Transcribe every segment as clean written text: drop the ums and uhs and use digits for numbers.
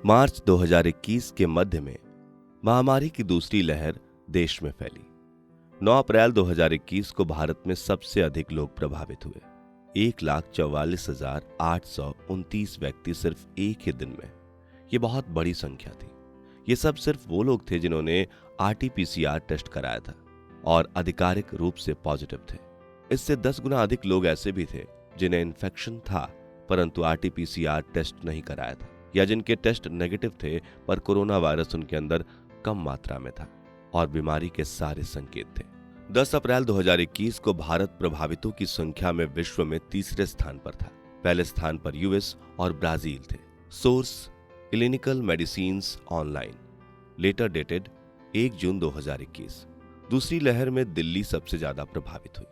मार्च 2021 के मध्य में महामारी की दूसरी लहर देश में फैली। 9 अप्रैल 2021 को भारत में सबसे अधिक लोग प्रभावित हुए। 1,44,829 व्यक्ति सिर्फ एक ही दिन में। ये बहुत बड़ी संख्या थी। ये सब सिर्फ वो लोग थे जिन्होंने RT-PCR टेस्ट कराया था और आधिकारिक रूप से पॉजिटिव थे। इससे 10 गुना अधिक लोग ऐसे भी थे जिन्हें इन्फेक्शन था परंतु RT-PCR टेस्ट नहीं कराया था, या जिनके टेस्ट नेगेटिव थे पर कोरोना वायरस उनके अंदर कम मात्रा में था और बीमारी के सारे संकेत थे। 10 अप्रैल 2021 को भारत प्रभावितों की संख्या में विश्व में तीसरे स्थान पर था। पहले स्थान पर यूएस और ब्राजील थे। Source clinical medicines online, letter dated 1 June 2021। दूसरी लहर में दिल्ली सबसे ज्यादा प्रभावित हुई।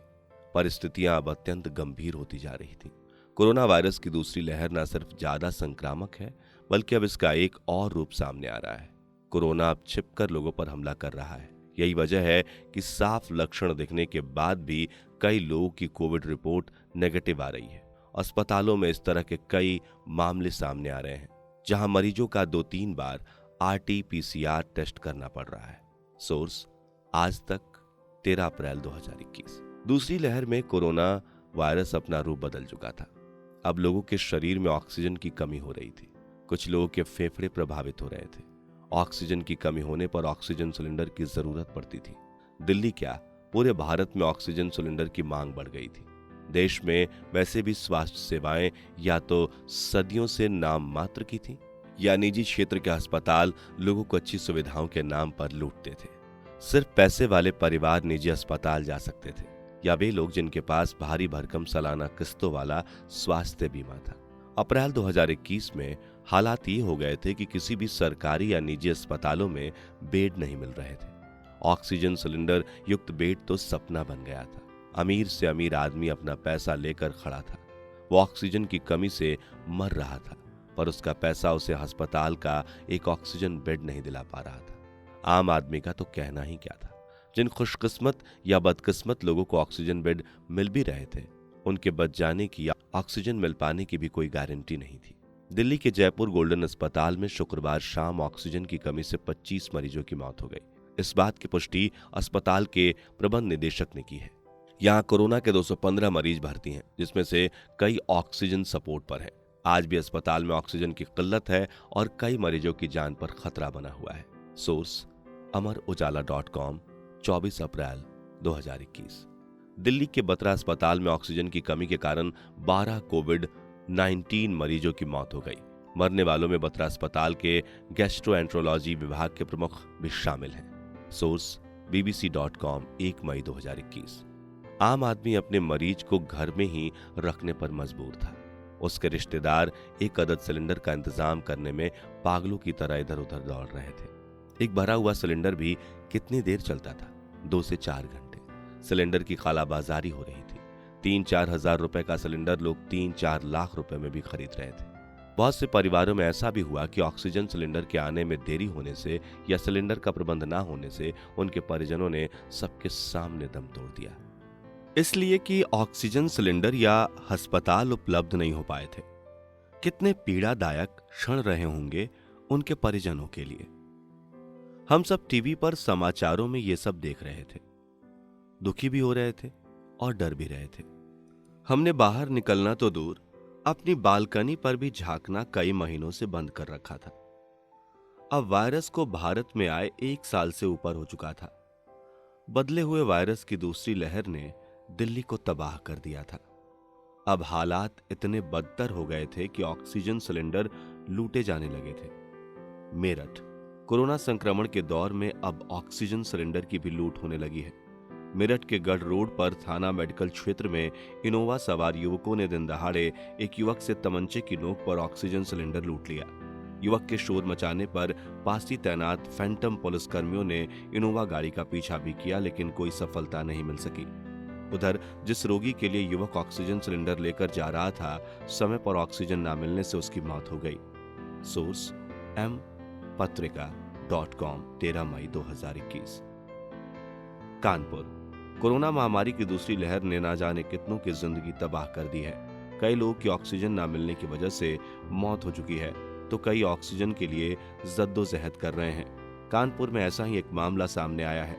परिस्थितियां अब अत्यंत गंभीर होती जा रही थी। कोरोना वायरस की दूसरी लहर न सिर्फ ज्यादा संक्रामक है बल्कि अब इसका एक और रूप सामने आ रहा है। कोरोना अब छिपकर लोगों पर हमला कर रहा है। यही वजह है कि साफ लक्षण दिखने के बाद भी कई लोगों की कोविड रिपोर्ट नेगेटिव आ रही है। अस्पतालों में इस तरह के कई मामले सामने आ रहे हैं जहां मरीजों का 2-3 बार RT-PCR टेस्ट करना पड़ रहा है। सोर्स आज तक 13 अप्रैल 2021। दूसरी लहर में कोरोना वायरस अपना रूप बदल चुका था। अब लोगों के शरीर में ऑक्सीजन की कमी हो रही थी। कुछ लोगों के फेफड़े प्रभावित हो रहे थे। ऑक्सीजन की कमी होने पर ऑक्सीजन सिलेंडर की जरूरत पड़ती थी। दिल्ली क्या, पूरे भारत में ऑक्सीजन सिलेंडर की मांग बढ़ गई थी। देश में वैसे भी स्वास्थ्य सेवाएं या तो सदियों से नाम मात्र की थी या निजी क्षेत्र के अस्पताल लोगों को अच्छी सुविधाओं के नाम पर लूटते थे। सिर्फ पैसे वाले परिवार निजी अस्पताल जा सकते थे या वे लोग जिनके पास भारी भरकम सालाना किस्तों वाला स्वास्थ्य बीमा था। अप्रैल 2021 में हालात ये हो गए थे कि किसी भी सरकारी या निजी अस्पतालों में बेड नहीं मिल रहे थे। ऑक्सीजन सिलेंडर युक्त बेड तो सपना बन गया था। अमीर से अमीर आदमी अपना पैसा लेकर खड़ा था। वो ऑक्सीजन की कमी से मर रहा था पर उसका पैसा उसे अस्पताल का एक ऑक्सीजन बेड नहीं दिला पा रहा था। आम आदमी का तो कहना ही क्या था। जिन खुशकिस्मत या बदकिस्मत लोगों को ऑक्सीजन बेड मिल भी रहे थे उनके बच जाने की या ऑक्सीजन मिल पाने की भी कोई गारंटी नहीं थी। दिल्ली के जयपुर गोल्डन अस्पताल में शुक्रवार शाम ऑक्सीजन की कमी से 25 मरीजों की मौत हो गई। इस बात की पुष्टि अस्पताल के प्रबंध निदेशक ने की है। यहाँ कोरोना के 215 मरीज भर्ती हैं जिसमें से कई ऑक्सीजन सपोर्ट पर हैं। आज भी अस्पताल में ऑक्सीजन की किल्लत है और कई मरीजों की जान पर खतरा बना हुआ है। सोर्स अमरउजाला.com 24 अप्रैल 2021। दिल्ली के बत्रा अस्पताल में ऑक्सीजन की कमी के कारण 12 कोविड-19 मरीजों की मौत हो गई। मरने वालों में बत्रा अस्पताल के गैस्ट्रोएंट्रोलॉजी विभाग के प्रमुख भी शामिल हैं। सोर्स bbc.com 1 मई 2021। आम आदमी अपने मरीज को घर में ही रखने पर मजबूर था। उसके रिश्तेदार एक अदद सिलेंडर का इंतजाम करने में पागलों की तरह इधर उधर दौड़ रहे थे। एक भरा हुआ सिलेंडर भी कितनी देर चलता था? 2 से 4 घंटे। सिलेंडर की कालाबाजारी हो रही थी। 3-4 हजार रुपए का सिलेंडर लोग 3-4 लाख रुपए में भी खरीद रहे थे। बहुत से परिवारों में ऐसा भी हुआ कि ऑक्सीजन सिलेंडर के आने में देरी होने से या सिलेंडर का प्रबंध ना होने से उनके परिजनों ने सबके सामने दम तोड़ दिया, इसलिए कि ऑक्सीजन सिलेंडर या अस्पताल उपलब्ध नहीं हो पाए थे। कितने पीड़ादायक क्षण रहे होंगे उनके परिजनों के लिए। हम सब टीवी पर समाचारों में ये सब देख रहे थे, दुखी भी हो रहे थे और डर भी रहे थे। हमने बाहर निकलना तो दूर, अपनी बालकनी पर भी झांकना कई महीनों से बंद कर रखा था। अब वायरस को भारत में आए 1 साल से ऊपर हो चुका था। बदले हुए वायरस की दूसरी लहर ने दिल्ली को तबाह कर दिया था। अब हालात इतने बदतर हो गए थे कि ऑक्सीजन सिलेंडर लूटे जाने लगे थे। मेरठ कोरोना संक्रमण के दौर में अब ऑक्सीजन सिलेंडर की भी लूट होने लगी है। मेरठ के गढ़ रोड पर थाना मेडिकल क्षेत्र में इनोवा सवार युवकों ने दिन दहाड़े एक युवक से तमंचे की नोक पर ऑक्सीजन सिलेंडर लूट लिया। युवक के शोर मचाने पर पास ही तैनात फैंटम पुलिसकर्मियों ने इनोवा गाड़ी का पीछा भी किया लेकिन कोई सफलता नहीं मिल सकी। उधर जिस रोगी के लिए युवक ऑक्सीजन सिलेंडर लेकर जा रहा था, समय पर ऑक्सीजन न मिलने से उसकी मौत हो गई। सोर्स mpatrika.com 13 मई 2021। कानपुर कोरोना महामारी की दूसरी लहर ने ना जाने कितनों की जिंदगी तबाह कर दी है। कई लोगों की ऑक्सीजन ना मिलने की वजह से मौत हो चुकी है। तो कई ऑक्सीजन के लिए जद्दोजहद कर रहे हैं। कानपुर में ऐसा ही एक मामला सामने आया है,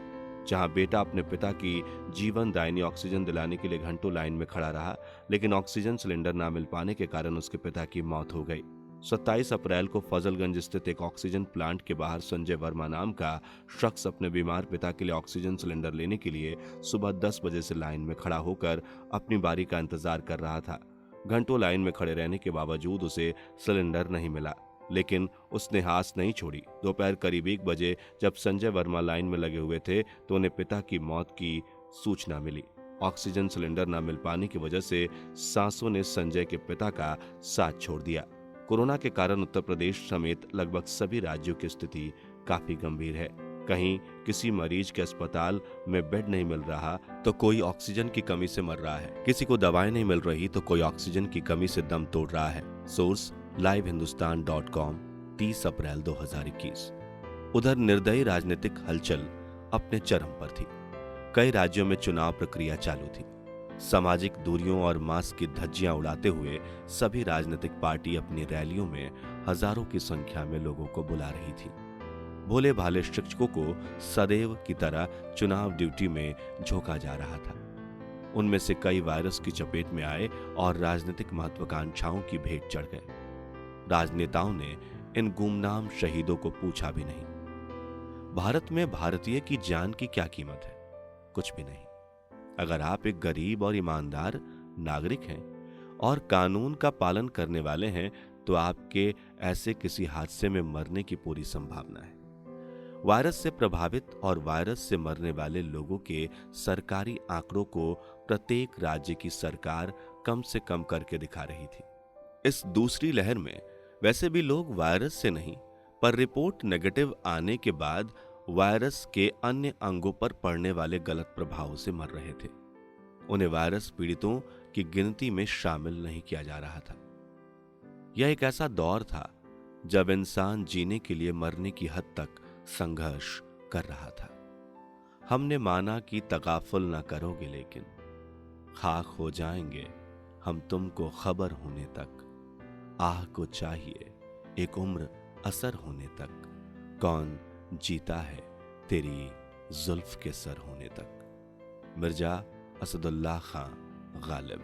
जहां बेटा अपने पिता की जीवनदायिनी ऑक्सीजन दिलाने के लिए घंटों लाइन में खड़ा रहा, लेकिन ऑक्सीजन सिलेंडर ना मिल पाने के कारण उसके पिता की मौत हो गई। 27 अप्रैल को फजलगंज स्थित एक ऑक्सीजन प्लांट के बाहर संजय वर्मा नाम का शख्स अपने बीमार पिता के लिए ऑक्सीजन सिलेंडर लेने के लिए सुबह 10 बजे से लाइन में खड़ा होकर अपनी बारी का इंतजार कर रहा था। घंटों लाइन में खड़े रहने के बावजूद उसे सिलेंडर नहीं मिला, लेकिन उसने आस नहीं छोड़ी। दोपहर करीब 1 बजे जब संजय वर्मा लाइन में लगे हुए थे तो उन्हें पिता की मौत की सूचना मिली। ऑक्सीजन सिलेंडर न मिल पाने की वजह से सांसों ने संजय के पिता का साथ छोड़ दिया। कोरोना के कारण उत्तर प्रदेश समेत लगभग सभी राज्यों की स्थिति काफी गंभीर है। कहीं किसी मरीज के अस्पताल में बेड नहीं मिल रहा तो कोई ऑक्सीजन की कमी से मर रहा है, किसी को दवाएं नहीं मिल रही तो कोई ऑक्सीजन की कमी से दम तोड़ रहा है। सोर्स livehindustanCom 30 अप्रैल 2021। उधर निर्दयी राजनीतिक हलचल अपने चरम पर थी। कई राज्यों में चुनाव प्रक्रिया चालू थी। सामाजिक दूरियों और मास्क की धज्जियां उड़ाते हुए सभी राजनीतिक पार्टी अपनी रैलियों में हजारों की संख्या में लोगों को बुला रही थी। भोले भाले शिक्षकों को सदैव की तरह चुनाव ड्यूटी में झोंका जा रहा था। उनमें से कई वायरस की चपेट में आए और राजनीतिक महत्वाकांक्षाओं की भेंट चढ़ गए। राजनेताओं ने इन गुमनाम शहीदों को पूछा भी नहीं, भारत में भारतीय की जान की क्या कीमत है? कुछ भी नहीं। अगर आप एक गरीब और ईमानदार नागरिक हैं और कानून का पालन करने वाले हैं तो आपके ऐसे किसी हादसे में मरने की पूरी संभावना है। वायरस से प्रभावित और वायरस से मरने वाले लोगों के सरकारी आंकड़ों को प्रत्येक राज्य की सरकार कम से कम करके दिखा रही थी। इस दूसरी लहर में वैसे भी लोग वायरस से नहीं, पर रिपोर्ट नेगेटिव आने के बाद वायरस के अन्य अंगों पर पड़ने वाले गलत प्रभावों से मर रहे थे। उन्हें वायरस पीड़ितों की गिनती में शामिल नहीं किया जा रहा था। यह एक ऐसा दौर था जब इंसान जीने के लिए मरने की हद तक संघर्ष कर रहा था। हमने माना कि तगाफुल न करोगे, लेकिन खाक हो जाएंगे हम तुमको खबर होने तक। आह को चाहिए एक उम्र असर होने तक, कौन जीता है तेरी जुल्फ के सर होने तक। मिर्जा असदुल्लाह खां गालिब।